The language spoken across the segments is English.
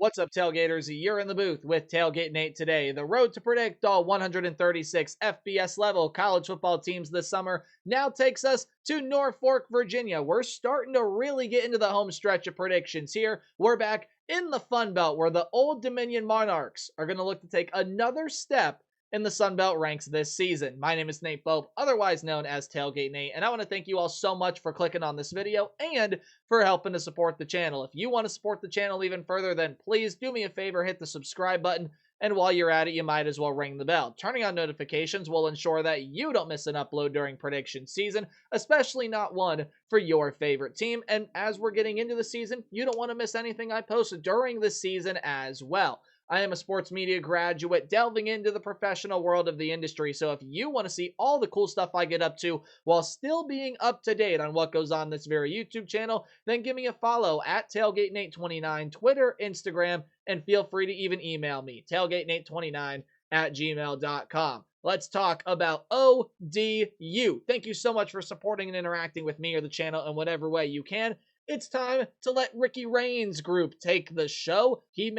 What's up, Tailgaters? You're in the booth with Tailgate Nate today. The road to predict all 136 FBS level college football teams this summer now takes us to Norfolk, Virginia. We're starting to really get into the home stretch of predictions here. We're back in the Fun Belt where the Old Dominion Monarchs are going to look to take another step in the Sun Belt ranks this season. My name is Nate Pope, otherwise known as Tailgate Nate, and I want to thank you all so much for clicking on this video and for helping to support the channel. If you want to support the channel even further, then please do me a favor, hit the subscribe button, and while you're at it, you might as well ring the bell. Turning on notifications will ensure that you don't miss an upload during prediction season, especially not one for your favorite team. And as we're getting into the season, you don't want to miss anything I post during the season as well. I am a sports media graduate delving into the professional world of the industry, so if you want to see all the cool stuff I get up to while still being up to date on what goes on this very YouTube channel, then give me a follow at TailgateNate29, Twitter, Instagram, and feel free to even email me, tailgatenate29@gmail.com. Let's talk about ODU. Thank you so much for supporting and interacting with me or the channel in whatever way you can. It's time to let Ricky Raines' group take the show. He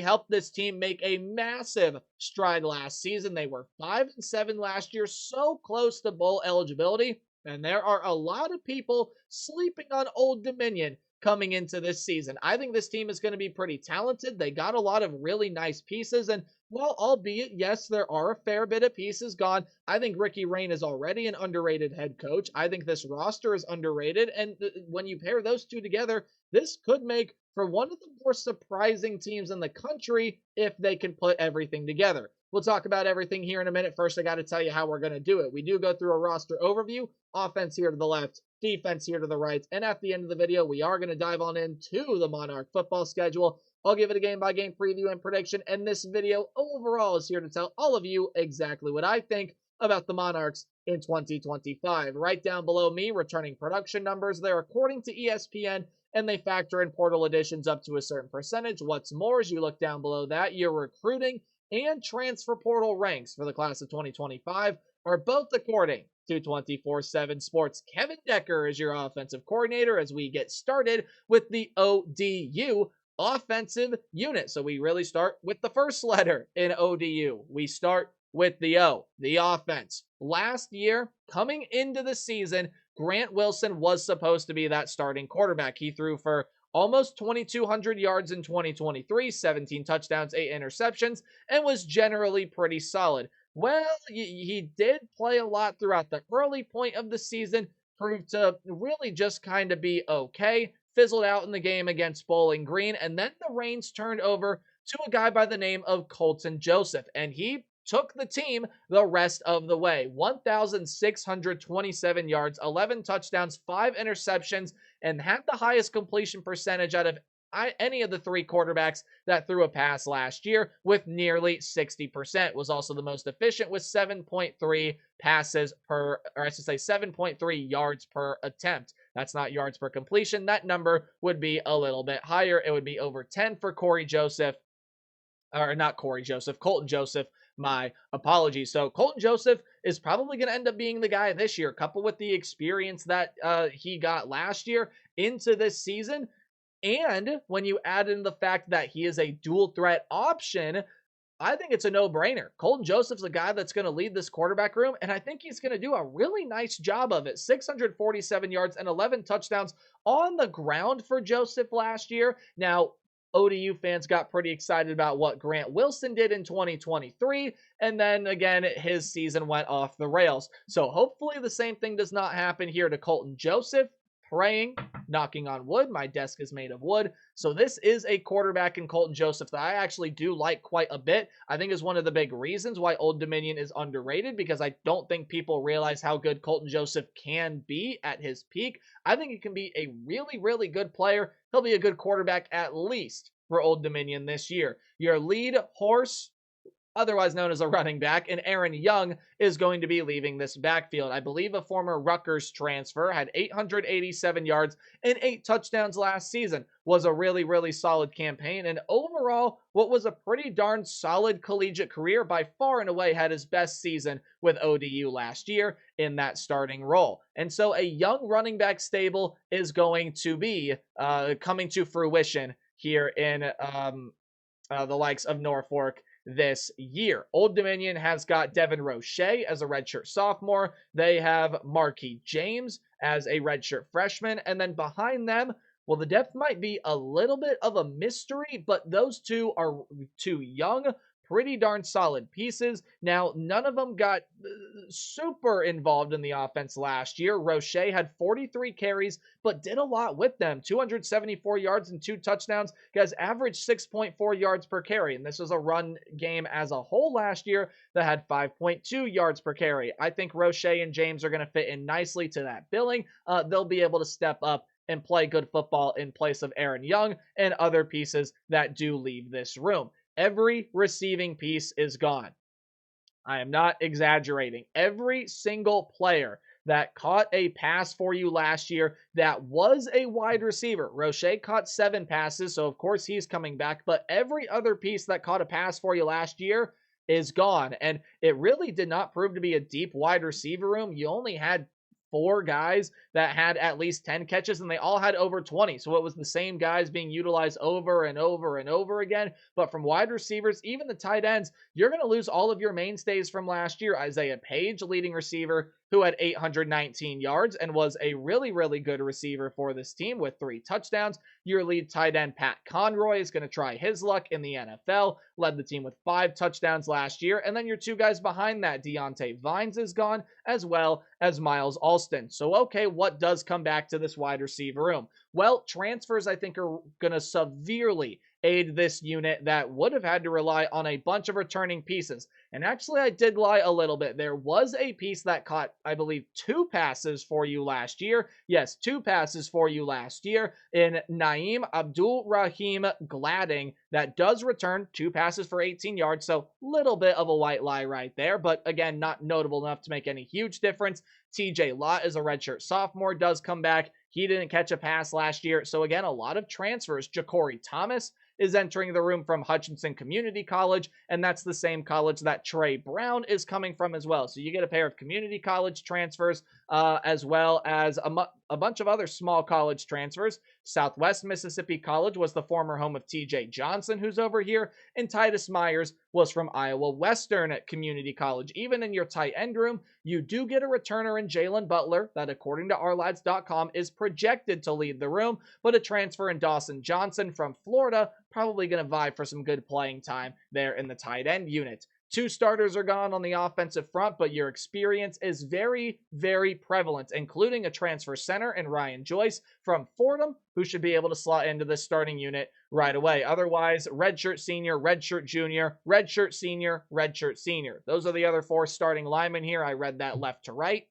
helped this team make a massive stride last season. They were 5-7 last year, so close to bowl eligibility. And there are a lot of people sleeping on Old Dominion coming into this season. I think this team is going to be pretty talented. They got a lot of really nice pieces. And well, albeit, yes, there are a fair bit of pieces gone, I think Ricky Raines is already an underrated head coach. I think this roster is underrated. And when you pair those two together, this could make for one of the more surprising teams in the country if they can put everything together. We'll talk about everything here in a minute. First, I got to tell you how we're going to do it. We do go through a roster overview, offense here to the left, defense here to the right, and at the end of the video, we are going to dive on into the Monarch football schedule. I'll give it a game-by-game preview and prediction, and this video overall is here to tell all of you exactly what I think about the Monarchs in 2025. Right down below me, returning production numbers. They're according to ESPN, and they factor in portal additions up to a certain percentage. What's more, as you look down below that, your recruiting and transfer portal ranks for the class of 2025 are both according to 24/7 Sports. Kevin Decker is your offensive coordinator as we get started with the ODU offensive unit. So we really start with the first letter in ODU. We start with the O, the offense. Last year, coming into the season, Grant Wilson was supposed to be that starting quarterback. He threw for almost 2,200 yards in 2023, 17 touchdowns, 8 interceptions, and was generally pretty solid. Well, he did play a lot throughout the early point of the season, proved to really just kind of be okay, fizzled out in the game against Bowling Green, and then the reins turned over to a guy by the name of Colton Joseph, and he took the team the rest of the way. 1,627 yards, 11 touchdowns, 5 interceptions, and had the highest completion percentage out of any of the 3 quarterbacks that threw a pass last year with nearly 60%. Was also the most efficient with 7.3 passes per, or I should say 7.3 yards per attempt. That's not yards per completion. That number would be a little bit higher. It would be over 10 for Colton Joseph. My apologies. So Colton Joseph is probably going to end up being the guy this year, coupled with the experience that he got last year into this season. And when you add in the fact that he is a dual threat option, I think it's a no-brainer. Colton Joseph's a guy that's going to lead this quarterback room, and I think he's going to do a really nice job of it. 647 yards and 11 touchdowns on the ground for Joseph last year. Now, ODU fans got pretty excited about what Grant Wilson did in 2023, and then again, his season went off the rails. So hopefully the same thing does not happen here to Colton Joseph. Praying, knocking on wood. My desk is made of wood. So this is a quarterback in Colton Joseph that I actually do like quite a bit. I think is one of the big reasons why Old Dominion is underrated, because I don't think people realize how good Colton Joseph can be at his peak. I think he can be a really, really good player. He'll be a good quarterback at least for Old Dominion this year. Your lead horse, otherwise known as a running back, and Aaron Young is going to be leaving this backfield. I believe a former Rutgers transfer, had 887 yards and 8 touchdowns last season. Was a really, really solid campaign, and overall, what was a pretty darn solid collegiate career, by far and away had his best season with ODU last year in that starting role. And so a young running back stable is going to be coming to fruition here in the likes of Norfolk this year. Old Dominion has got Devin Roche as a redshirt sophomore. They have Marquis James as a redshirt freshman. And then behind them, well, the depth might be a little bit of a mystery, but those two are two young, pretty darn solid pieces. Now, none of them got super involved in the offense last year. Roche had 43 carries, but did a lot with them. 274 yards and 2 touchdowns. Guys averaged 6.4 yards per carry, and this was a run game as a whole last year that had 5.2 yards per carry. I think Roche and James are going to fit in nicely to that billing. They'll be able to step up and play good football in place of Aaron Young and other pieces that do leave this room. Every receiving piece is gone. I am not exaggerating. Every single player that caught a pass for you last year that was a wide receiver. Roche caught 7 passes, so of course he's coming back, but every other piece that caught a pass for you last year is gone. And it really did not prove to be a deep wide receiver room. You only had 4 guys that had at least 10 catches, and they all had over 20. So it was the same guys being utilized over and over and over again. But from wide receivers, even the tight ends, you're going to lose all of your mainstays from last year. Isaiah Page, leading receiver, who had 819 yards and was a really, really good receiver for this team with 3 touchdowns. Your lead tight end, Pat Conroy, is going to try his luck in the NFL, led the team with 5 touchdowns last year. And then your 2 guys behind that, Deontay Vines is gone, as well as Miles Alston. So, okay, what does come back to this wide receiver room? Well, transfers, I think, are going to severely aid this unit that would have had to rely on a bunch of returning pieces. And actually, I did lie a little bit. There was a piece that caught, I believe, 2 passes for you last year. Yes, 2 passes for you last year in Naeem Abdul-Rahim Gladding. That does return 2 passes for 18 yards, so little bit of a white lie right there, but again, not notable enough to make any huge difference. TJ Lott is a redshirt sophomore, does come back. He didn't catch a pass last year, so again, a lot of transfers. Ja'Cory Thomas is entering the room from Hutchinson Community College, and that's the same college that Trey Brown is coming from as well. So you get a pair of community college transfers, as well as a bunch of other small college transfers. Southwest Mississippi College was the former home of TJ Johnson, who's over here, and Titus Myers was from Iowa Western Community College. Even in your tight end room, you do get a returner in Jalen Butler that, according to ourlads.com, is projected to lead the room, but a transfer in Dawson Johnson from Florida, probably going to vie for some good playing time there in the tight end unit. 2 starters are gone on the offensive front, but your experience is very, very prevalent, including a transfer center in Ryan Joyce from Fordham, who should be able to slot into this starting unit right away. Otherwise, redshirt senior, redshirt junior, redshirt senior, redshirt senior. Those are the other 4 starting linemen here. I read that left to right.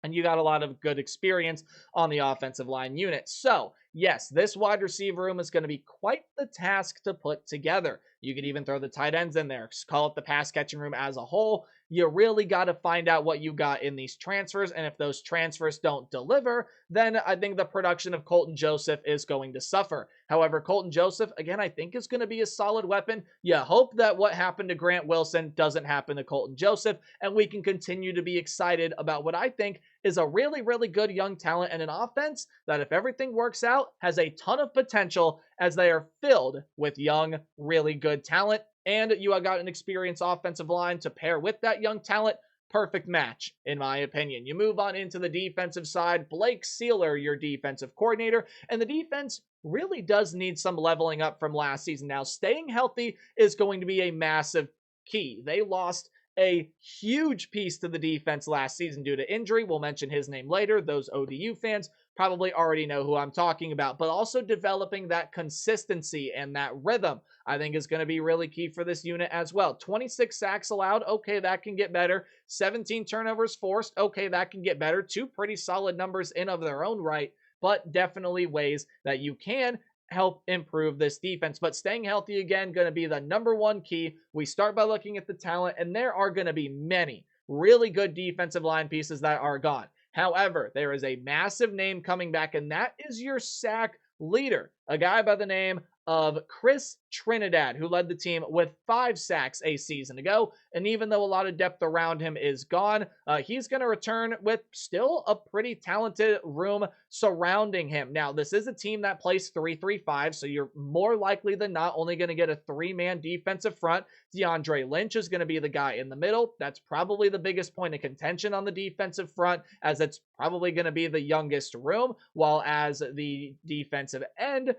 And you got a lot of good experience on the offensive line unit. So, yes, this wide receiver room is going to be quite the task to put together. You could even throw the tight ends in there. Just call it the pass catching room as a whole. You really got to find out what you got in these transfers. And if those transfers don't deliver, then I think the production of Colton Joseph is going to suffer. However, Colton Joseph, again, I think is going to be a solid weapon. You hope that what happened to Grant Wilson doesn't happen to Colton Joseph, and we can continue to be excited about what I think is a really, really good young talent and an offense that, if everything works out, has a ton of potential as they are filled with young, really good talent. And you have got an experienced offensive line to pair with that young talent. Perfect match, in my opinion. You move on into the defensive side. Blake Sealer, your defensive coordinator, and the defense really does need some leveling up from last season. Now, staying healthy is going to be a massive key. They lost a huge piece to the defense last season due to injury. We'll mention his name later. Those ODU fans probably already know who I'm talking about, but also developing that consistency and that rhythm, I think, is going to be really key for this unit as well. 26 sacks allowed. Okay, that can get better. 17 turnovers forced. Okay, that can get better. 2 pretty solid numbers in of their own right, but definitely ways that you can help improve this defense. But staying healthy, again, going to be the number 1 key. We start by looking at the talent, and there are going to be many really good defensive line pieces that are gone. However, there is a massive name coming back, and that is your sack leader, a guy by the name of Chris Trinidad, who led the team with 5 sacks a season ago. And even though a lot of depth around him is gone, he's going to return with still a pretty talented room surrounding him. Now, this is a team that plays 3-3-5, so you're more likely than not only going to get a 3-man defensive front. DeAndre Lynch is going to be the guy in the middle. That's probably the biggest point of contention on the defensive front, as it's probably going to be the youngest room, while as the defensive end,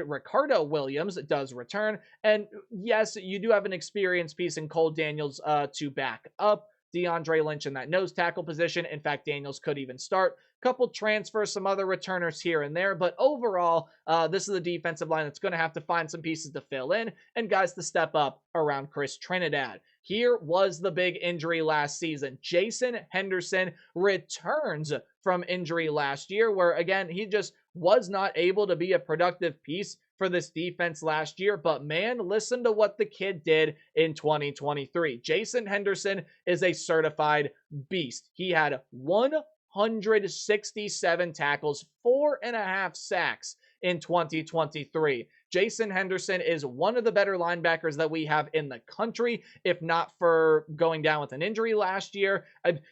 Ricardo Williams does return. And yes, you do have an experienced piece in Cole Daniels to back up DeAndre Lynch in that nose tackle position. In fact, Daniels could even start. Couple transfers, some other returners here and there, but overall, this is a defensive line that's going to have to find some pieces to fill in and guys to step up around Chris Trinidad. Here was the big injury last season. Jason Henderson returns from injury last year, where again, he just was not able to be a productive piece for this defense last year. But man, listen to what the kid did in 2023. Jason Henderson is a certified beast. He had 167 tackles, 4.5 sacks in 2023. Jason Henderson is one of the better linebackers that we have in the country, if not for going down with an injury last year.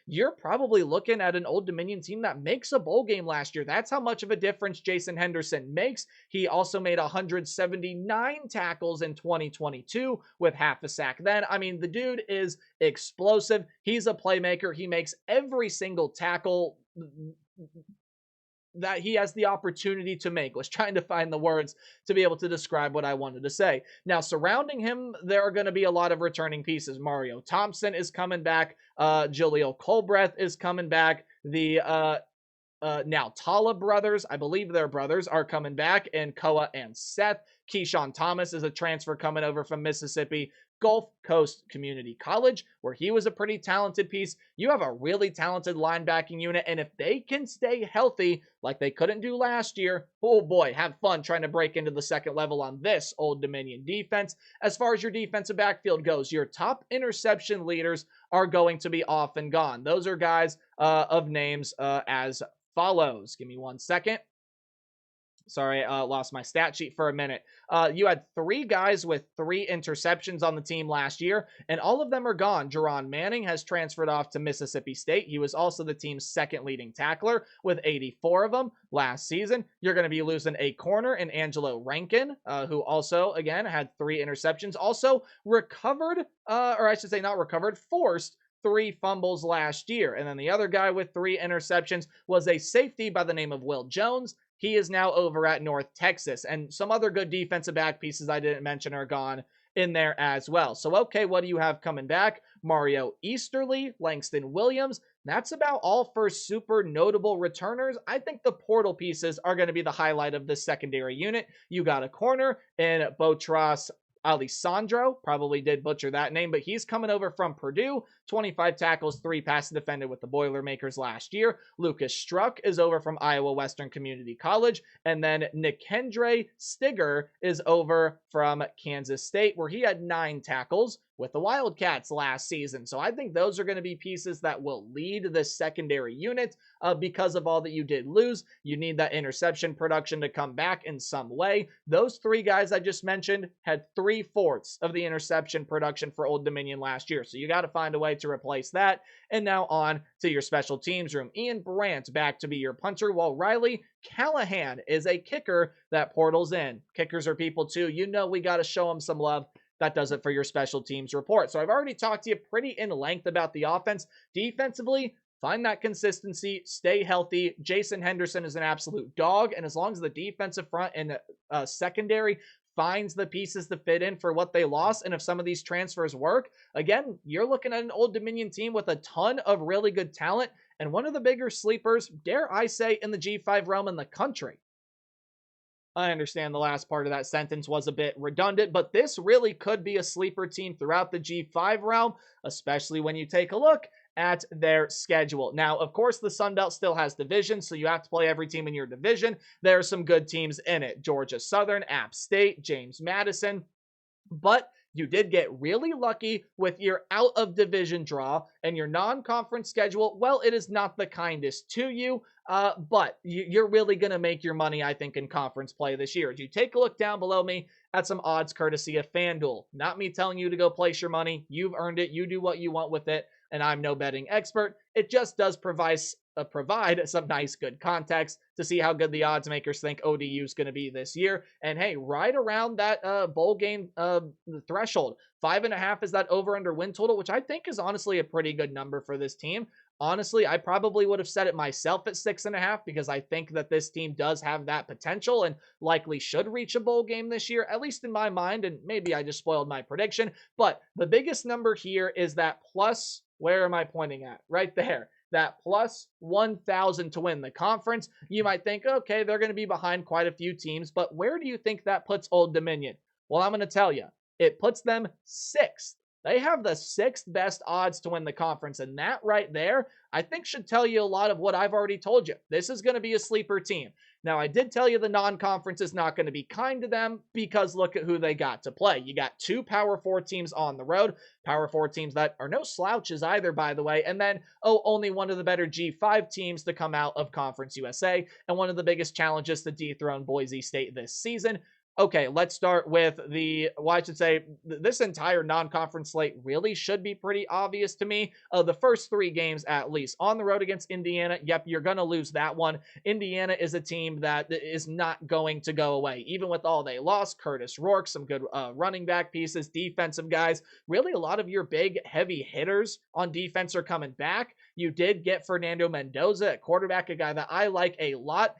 You're probably looking at an Old Dominion team that makes a bowl game last year. That's how much of a difference Jason Henderson makes. He also made 179 tackles in 2022 with half a sack then. I mean, the dude is explosive. He's a playmaker. He makes every single tackle that he has the opportunity to make. Was trying to find the words to be able to describe what I wanted to say. Now, surrounding him, there are going to be a lot of returning pieces. Mario Thompson is coming back. Jaleel Colbreth is coming back. The now Tala brothers, I believe they're brothers, are coming back, and Koa and Seth. Keyshawn Thomas is a transfer coming over from Mississippi Gulf Coast Community College, where he was a pretty talented piece. You have a really talented linebacking unit, and if they can stay healthy like they couldn't do last year, oh boy, have fun trying to break into the second level on this Old Dominion defense. As far as your defensive backfield goes, your top interception leaders are going to be off and gone. Those are guys of names as follows. Give me 1 second. Sorry, lost my stat sheet for a minute. You had 3 guys with 3 interceptions on the team last year, and all of them are gone. Jerron Manning has transferred off to Mississippi State. He was also the team's second leading tackler with 84 of them last season. You're going to be losing a corner in Angelo Rankin, who also, again, had 3 interceptions. Also recovered, or I should say not recovered, forced 3 fumbles last year. And then the other guy with 3 interceptions was a safety by the name of Will Jones. He is now over at North Texas. And some other good defensive back pieces I didn't mention are gone in there as well. So, okay, what do you have coming back? Mario Easterly, Langston Williams. That's about all for super notable returners. I think the portal pieces are going to be the highlight of this secondary unit. You got a corner in Botras Alessandro, probably did butcher that name, but he's coming over from Purdue. 25 tackles, 3 passes defended with the Boilermakers last year. Lucas Struck is over from Iowa Western Community College. And then Nikendre Stigger is over from Kansas State, where he had 9 tackles with the Wildcats last season. So I think those are going to be pieces that will lead the secondary unit because of all that you did lose. You need that interception production to come back in some way. Those 3 guys I just mentioned had 3/4 of the interception production for Old Dominion last year. So you got to find a way to replace that. And now on to your special teams room. Ian Brandt back to be your punter, while Riley Callahan is a kicker that portals in. Kickers are people too. You know we got to show them some love. That does it for your special teams report. So I've already talked to you pretty in length about the offense. Defensively, find that consistency, stay healthy. Jason Henderson is an absolute dog, and as long as the defensive front and secondary finds the pieces to fit in for what they lost, and if some of these transfers work, again, you're looking at an Old Dominion team with a ton of really good talent, and one of the bigger sleepers, dare I say, in the G5 realm in the country. I understand the last part of that sentence was a bit redundant, but this really could be a sleeper team throughout the G5 realm, especially when you take a look at their schedule. Now, of course, the Sun Belt still has divisions, so you have to play every team in your division. There are some good teams in it. Georgia Southern, App State, James Madison. But you did get really lucky with your out-of-division draw, and your non-conference schedule, well, it is not the kindest to you. But you're really going to make your money, I think, in conference play this year. As you take a look down below me at some odds courtesy of FanDuel. Not me telling you to go place your money. You've earned it. You do what you want with it. And I'm no betting expert. It just does provide some nice, good context to see how good the odds makers think ODU is going to be this year. And hey, right around that bowl game threshold, 5.5 is that over under win total, which I think is honestly a pretty good number for this team. Honestly, I probably would have set it myself at 6.5 because I think that this team does have that potential and likely should reach a bowl game this year, at least in my mind. And maybe I just spoiled my prediction. But the biggest number here is that plus, where am I pointing at? Right there. That plus 1,000 to win the conference. You might think, okay, they're going to be behind quite a few teams, but where do you think that puts Old Dominion? Well, I'm going to tell you, it puts them 6th. They have the 6th best odds to win the conference, and that right there, I think should tell you a lot of what I've already told you. This is going to be a sleeper team. Now, I did tell you the non-conference is not going to be kind to them because look at who they got to play. You got 2 Power 4 teams on the road, Power 4 teams that are no slouches either, by the way, and then, only one of the better G5 teams to come out of Conference USA, and one of the biggest challenges to dethrone Boise State this season. Okay, let's start with I should say, this entire non-conference slate really should be pretty obvious to me. The first 3 games, at least. On the road against Indiana, yep, you're going to lose that one. Indiana is a team that is not going to go away. Even with all they lost, Curtis Rourke, some good running back pieces, defensive guys. Really, a lot of your big, heavy hitters on defense are coming back. You did get Fernando Mendoza at quarterback, a guy that I like a lot.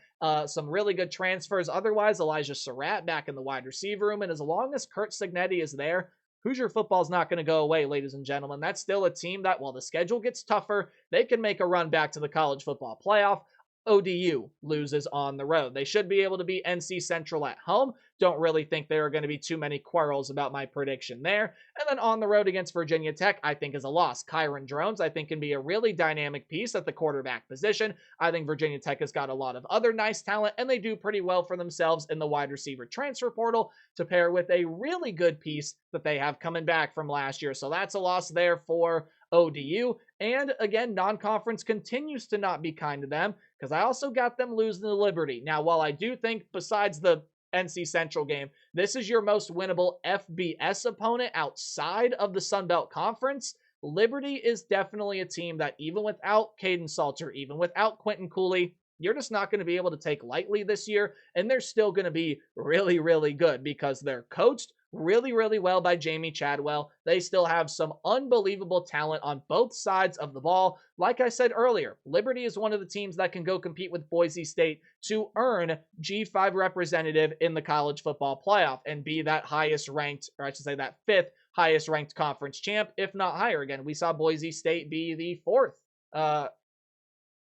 Some really good transfers. Otherwise, Elijah Surratt back in the wide receiver room. And as long as Kurt Cignetti is there, Hoosier football's not going to go away, ladies and gentlemen. That's still a team that, while the schedule gets tougher, they can make a run back to the college football playoff. ODU loses on the road. They should be able to beat NC Central at home. Don't really think there are going to be too many quarrels about my prediction there. And then on the road against Virginia Tech, I think is a loss. Kyron Drones, I think, can be a really dynamic piece at the quarterback position. I think Virginia Tech has got a lot of other nice talent, and they do pretty well for themselves in the wide receiver transfer portal to pair with a really good piece that they have coming back from last year. So that's a loss there for ODU. And again, non-conference continues to not be kind to them because I also got them losing to Liberty. Now, while I do think besides the NC Central game, this is your most winnable FBS opponent outside of the Sun Belt Conference, Liberty is definitely a team that even without Caden Salter, even without Quentin Cooley, you're just not going to be able to take lightly this year, and they're still going to be really, really good because they're coached really, really well by Jamie Chadwell. They still have some unbelievable talent on both sides of the ball. Like I said earlier, Liberty is one of the teams that can go compete with Boise State to earn G5 representative in the college football playoff and be that highest ranked, or I should say that 5th highest ranked conference champ, if not higher. Again, we saw Boise State be the 4th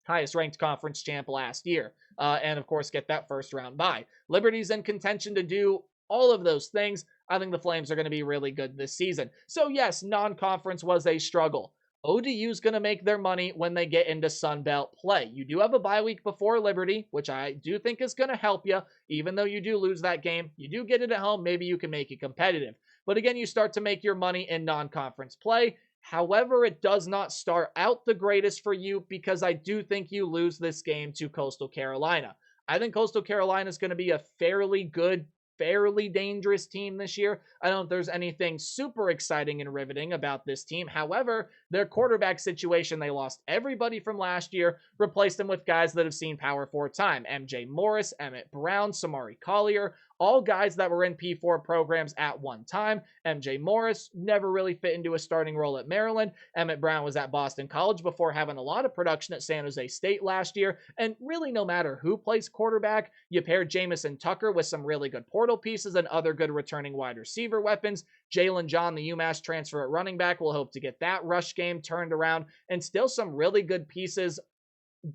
highest ranked conference champ last year. And of course, get that first round bye. Liberty's in contention to do all of those things. I think the Flames are going to be really good this season. So yes, non-conference was a struggle. ODU's going to make their money when they get into Sun Belt play. You do have a bye week before Liberty, which I do think is going to help you. Even though you do lose that game, you do get it at home. Maybe you can make it competitive. But again, you start to make your money in non-conference play. However, it does not start out the greatest for you because I do think you lose this game to Coastal Carolina. I think Coastal Carolina is going to be a fairly good, fairly dangerous team this year. I don't know if there's anything super exciting and riveting about this team. However, their quarterback situation, they lost everybody from last year, replaced them with guys that have seen Power 4 time. MJ Morris, Emmett Brown, Samari Collier, all guys that were in P4 programs at one time. MJ Morris never really fit into a starting role at Maryland. Emmett Brown was at Boston College before having a lot of production at San Jose State last year. And really, no matter who plays quarterback, you pair Jamison Tucker with some really good portal pieces and other good returning wide receiver weapons. Jalen John, the UMass transfer at running back, will hope to get that rush game turned around. And still some really good pieces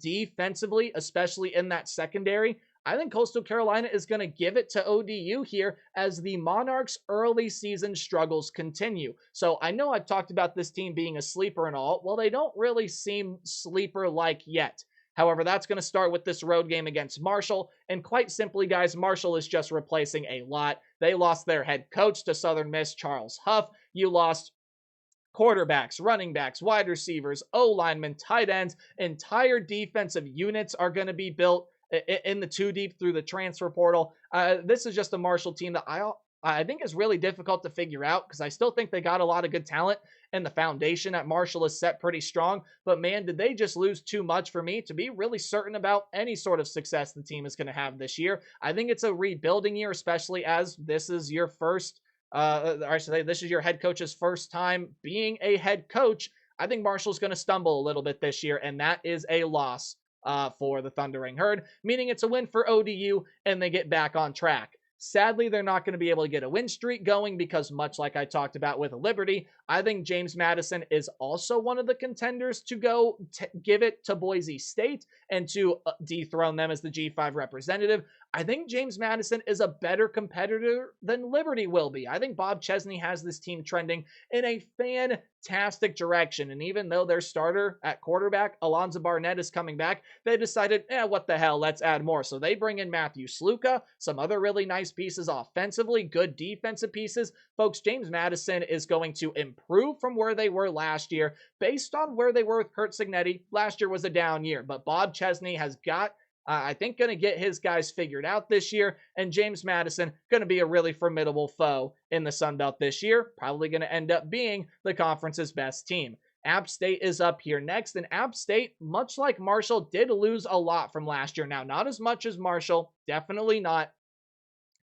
defensively, especially in that secondary. I think Coastal Carolina is going to give it to ODU here as the Monarchs' early season struggles continue. So I know I've talked about this team being a sleeper and all. Well, they don't really seem sleeper-like yet. However, that's going to start with this road game against Marshall. And quite simply, guys, Marshall is just replacing a lot. They lost their head coach to Southern Miss, Charles Huff. You lost Quarterbacks, running backs, wide receivers, O linemen, tight ends, entire defensive units are going to be built in the two deep through the transfer portal. This is just a Marshall team that I think is really difficult to figure out because I still think they got a lot of good talent and the foundation at Marshall is set pretty strong. But man, did they just lose too much for me to be really certain about any sort of success the team is going to have this year. I think it's a rebuilding year, especially as this is your first or I should say, this is your head coach's first time being a head coach. I think Marshall's going to stumble a little bit this year, and that is a loss for the Thundering Herd, meaning it's a win for ODU, and they get back on track. Sadly, they're not going to be able to get a win streak going because, much like I talked about with Liberty, I think James Madison is also one of the contenders to go give it to Boise State and to dethrone them as the G5 representative. I think James Madison is a better competitor than Liberty will be. I think Bob Chesney has this team trending in a fantastic direction. And even though their starter at quarterback, Alonzo Barnett, is coming back, they decided, what the hell, let's add more. So they bring in Matthew Sluka, some other really nice pieces offensively, good defensive pieces. Folks, James Madison is going to improve from where they were last year based on where they were with Kurt Signetti. Last year was a down year, but Bob Chesney has got I think going to get his guys figured out this year, and James Madison going to be a really formidable foe in the Sun Belt this year, probably going to end up being the conference's best team. App State is up here next, and App State, much like Marshall, did lose a lot from last year. Now, not as much as Marshall, definitely not.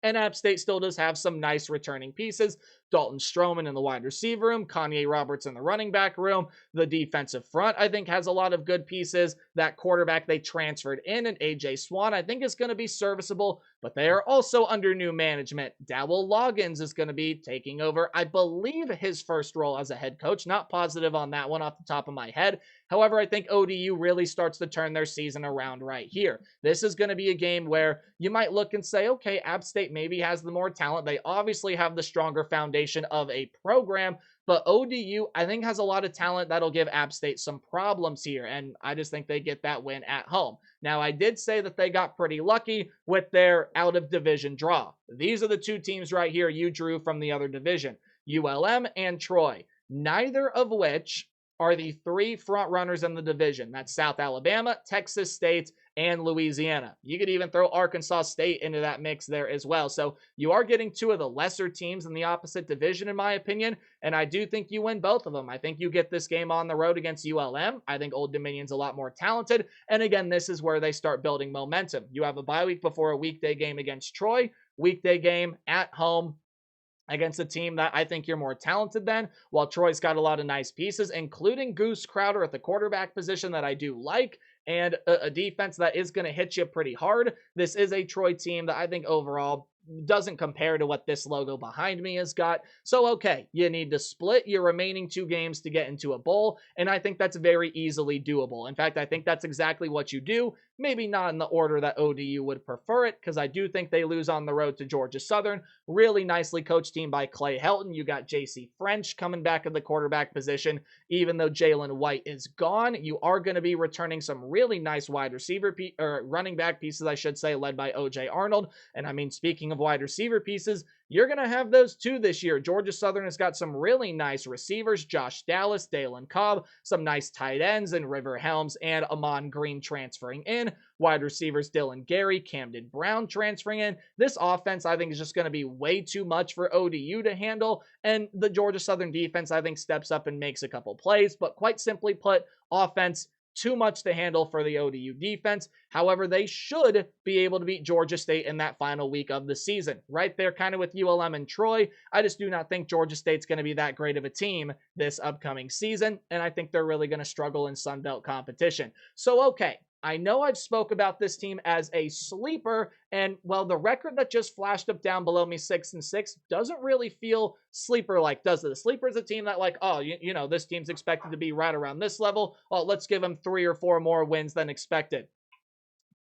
And App State still does have some nice returning pieces. Dalton Stroman in the wide receiver room, Kanye Roberts in the running back room. The defensive front, I think, has a lot of good pieces. That quarterback they transferred in, and AJ Swan, I think is going to be serviceable, but they are also under new management. Dowell Loggins is going to be taking over, I believe, his first role as a head coach. Not positive on that one off the top of my head. However, I think ODU really starts to turn their season around right here. This is going to be a game where you might look and say, okay, App State maybe has the more talent. They obviously have the stronger foundation of a program, but ODU, I think, has a lot of talent that'll give App State some problems here, and I just think they get that win at home. Now, I did say that they got pretty lucky with their out-of-division draw. These are the two teams right here you drew from the other division, ULM and Troy, neither of which are the three front runners in the division. That's South Alabama, Texas State, and Louisiana. You could even throw Arkansas State into that mix there as well. So you are getting two of the lesser teams in the opposite division, in my opinion, and I do think you win both of them. I think you get this game on the road against ULM. I think Old Dominion's a lot more talented, and again, this is where they start building momentum. You have a bye week before a weekday game against Troy, weekday game at home against a team that I think you're more talented than, while Troy's got a lot of nice pieces, including Goose Crowder at the quarterback position that I do like, and a defense that is going to hit you pretty hard. This is a Troy team that I think overall doesn't compare to what this logo behind me has got. So, okay, you need to split your remaining two games to get into a bowl, and I think that's very easily doable. In fact, I think that's exactly what you do. Maybe not in the order that ODU would prefer it, because I do think they lose on the road to Georgia Southern. Really nicely coached team by Clay Helton. You got J.C. French coming back at the quarterback position. Even though Jalen White is gone, you are going to be returning some really nice wide receiver or running back pieces, I should say, led by O.J. Arnold. And I mean, speaking of wide receiver pieces, you're going to have those too this year. Georgia Southern has got some really nice receivers, Josh Dallas, Dalen Cobb, some nice tight ends, and River Helms and Amon Green transferring in. Wide receivers, Dylan Gary, Camden Brown transferring in. This offense, I think, is just going to be way too much for ODU to handle, and the Georgia Southern defense, I think, steps up and makes a couple plays, but quite simply put, offense too much to handle for the ODU defense. However, they should be able to beat Georgia State in that final week of the season. Right there kind of with ULM and Troy. I just do not think Georgia State's going to be that great of a team this upcoming season, and I think they're really going to struggle in Sun Belt competition. So, okay, I know I've spoke about this team as a sleeper, and, well, the record that just flashed up down below me, 6-6, doesn't really feel sleeper-like, does it? The sleeper is a team that, like, oh, you know, this team's expected to be right around this level. Well, let's give them 3 or 4 more wins than expected.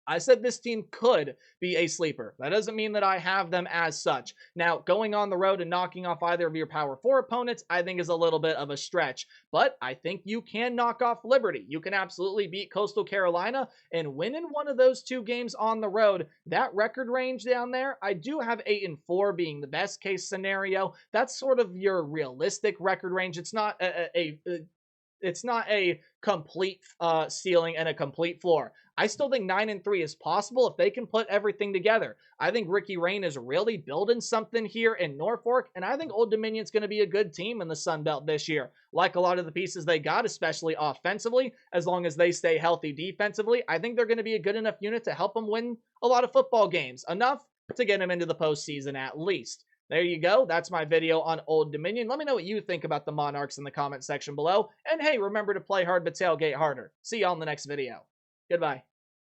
I said this team could be a sleeper. That doesn't mean that I have them as such. Now, going on the road and knocking off either of your Power 4 opponents, I think is a little bit of a stretch. But I think you can knock off Liberty. You can absolutely beat Coastal Carolina and win in one of those two games on the road. That record range down there, I do have 8-4 being the best case scenario. That's sort of your realistic record range. It's not it's not a complete ceiling and a complete floor. I still think 9-3 is possible if they can put everything together. I think Ricky Rain is really building something here in Norfolk, and I think Old Dominion's going to be a good team in the Sun Belt this year. Like a lot of the pieces they got, especially offensively, as long as they stay healthy defensively, I think they're going to be a good enough unit to help them win a lot of football games, enough to get them into the postseason at least. There you go. That's my video on Old Dominion. Let me know what you think about the Monarchs in the comment section below. And hey, remember to play hard but tailgate harder. See y'all in the next video. Goodbye.